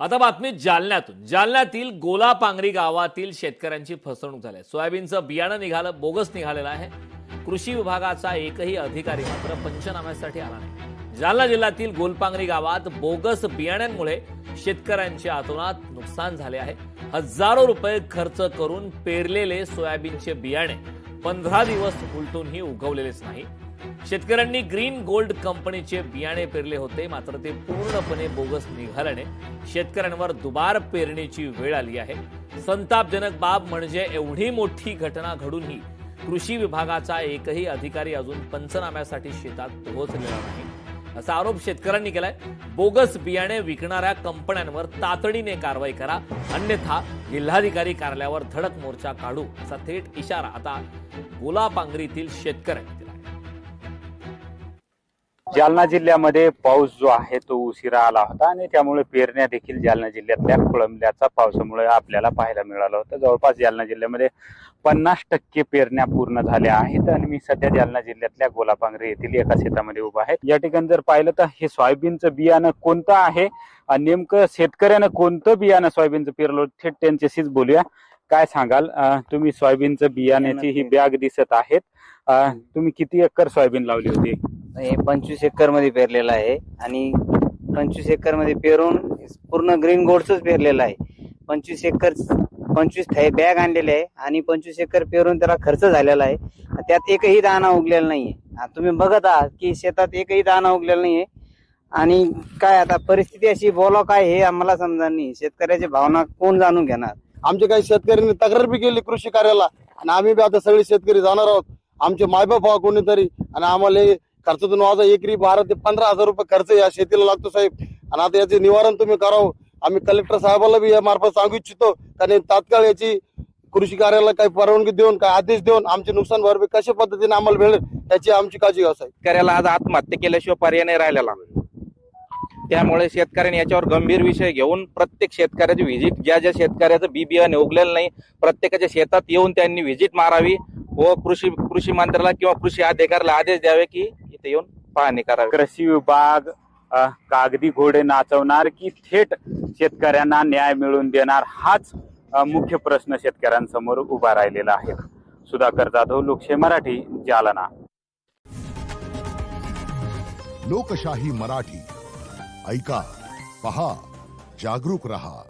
आता बातमी जालन्यातून. जालन्यातील गोलापांगरी गावातील शेतकऱ्यांची फसवणूक झाली. सोयाबीनचं बियाणं निघालं, बोगस निघालेलं आहे. कृषी विभागाचा एकही अधिकारी मात्र पंचनाम्यासाठी आला नाही. जालना जिल्ह्यातील गोलपांगरी गावात बोगस बियाण्यांमुळे शेतकऱ्यांचे अतोनात नुकसान झाले आहे. हजारो रुपये खर्च करून पेरलेले सोयाबीनचे बियाणे 15 दिवस उलटूनही उगवलेलेच नाही. शेतकऱ्यांनी ग्रीन गोल्ड कंपनीचे बियाणे पेरले होते, मात्र ते पूर्णपणे बोगस निघाल्याने शेतकऱ्यांवर दुबार पेरणीची वेळ आली आहे. संतापजनक बाब म्हणजे एवढी मोठी घटना घडूनही कृषी विभागाचा एकही अधिकारी अजून पंचनाम्यासाठी शेतात पोहोचलेला नाही, असा आरोप शेतकऱ्यांनी केलाय. बोगस बियाणे विकणाऱ्या कंपन्यांवर तातडीने कारवाई करा, अन्यथा जिल्हाधिकारी कार्यालयावर धडक मोर्चा काढू, असा थेट इशारा आता गोलापांगरीतील शेतकऱ्यांनी दिला. जालना जिल्ह्यामध्ये पाऊस जो आहे तो उशिरा आला होता आणि त्यामुळे पेरण्या देखील जालना जिल्ह्यातल्या खोळंबल्याचा पावसामुळे आपल्याला पाहायला मिळालं होतं. जवळपास जालना जिल्ह्यामध्ये 50% पेरण्या पूर्ण झाल्या आहेत आणि मी सध्या जालना जिल्ह्यातल्या गोलापांगरी येथील एका शेतामध्ये उभा आहे. या ठिकाणी जर पाहिलं तर हे सोयाबीनचं बियाणं कोणतं आहे आणि नेमकं शेतकऱ्यानं कोणतं बियाणं सोयाबीनचं पेरलं, थेट त्यांच्याशीच बोलूया. काय सांगाल, तुम्ही सोयाबीनचं बियाण्याची ही बॅग दिसत आहेत, तुम्ही किती एकर सोयाबीन लावली होती? 25 एकर मध्ये पेरलेला आहे आणि 25 एकर मध्ये पेरून पूर्ण ग्रीन गोल्डच पेरलेला आहे. 25 बॅग आणलेले आहे आणि 25 एकर पेरून त्याला खर्च झालेला आहे. त्यात एकही दाणा उगलेला नाहीये. तुम्ही बघत आहात की शेतात एकही दाणा उगलेला नाहीये. आणि काय आता परिस्थिती अशी बोलावं काय हे आम्हाला समजणार नाही. शेतकऱ्याची भावना कोण जाणून घेणार? आमचे काही शेतकऱ्यांनी तक्रार बी केली कृषी कार्यालयाला आणि आम्ही बी आता सगळे शेतकरी जाणार आहोत. आमचे मायबाप व्हा कोणीतरी आणि आम्हाला खर्चातून वाजा एकरी 12 ते 15 हजार रुपये खर्च या शेतीला लागतो साहेब. आणि आता याचे निवारण तुम्ही करावं. आम्ही कलेक्टर साहेबांना बी या मार्फत सांगू इच्छितो कारण तात्काळ याची कृषी कार्यालयाला काही परवानगी देऊन काय आदेश देऊन आमचे नुकसान भरपाई कशा पद्धतीने आम्हाला मिळेल याची आमची काळजी घ्या साहेब. शेतकऱ्याला आज आत्महत्या केल्याशिवाय पर्याय नाही राहिलेला. त्यामुळे शेतकऱ्यांनी याच्यावर गंभीर विषय घेऊन प्रत्येक शेतकऱ्याची व्हिजिट, ज्या ज्या शेतकऱ्याचं बी बियाणे उगलेलं नाही प्रत्येकाच्या शेतात येऊन त्यांनी व्हिजिट मारावी व कृषी मंत्र्याला किंवा कृषी अधिकाऱ्याला आदेश द्यावे की इथे येऊन पाहणी करावी. कृषी विभाग कागदी घोडे नाचवणार की थेट शेतकऱ्यांना न्याय मिळवून देणार, हाच मुख्य प्रश्न शेतकऱ्यांसमोर उभा राहिलेला आहे. सुधाकर जाधव, लोकशाही मराठी, जालना. लोकशाही मराठी ऐका, पहा, जागरूक रहा.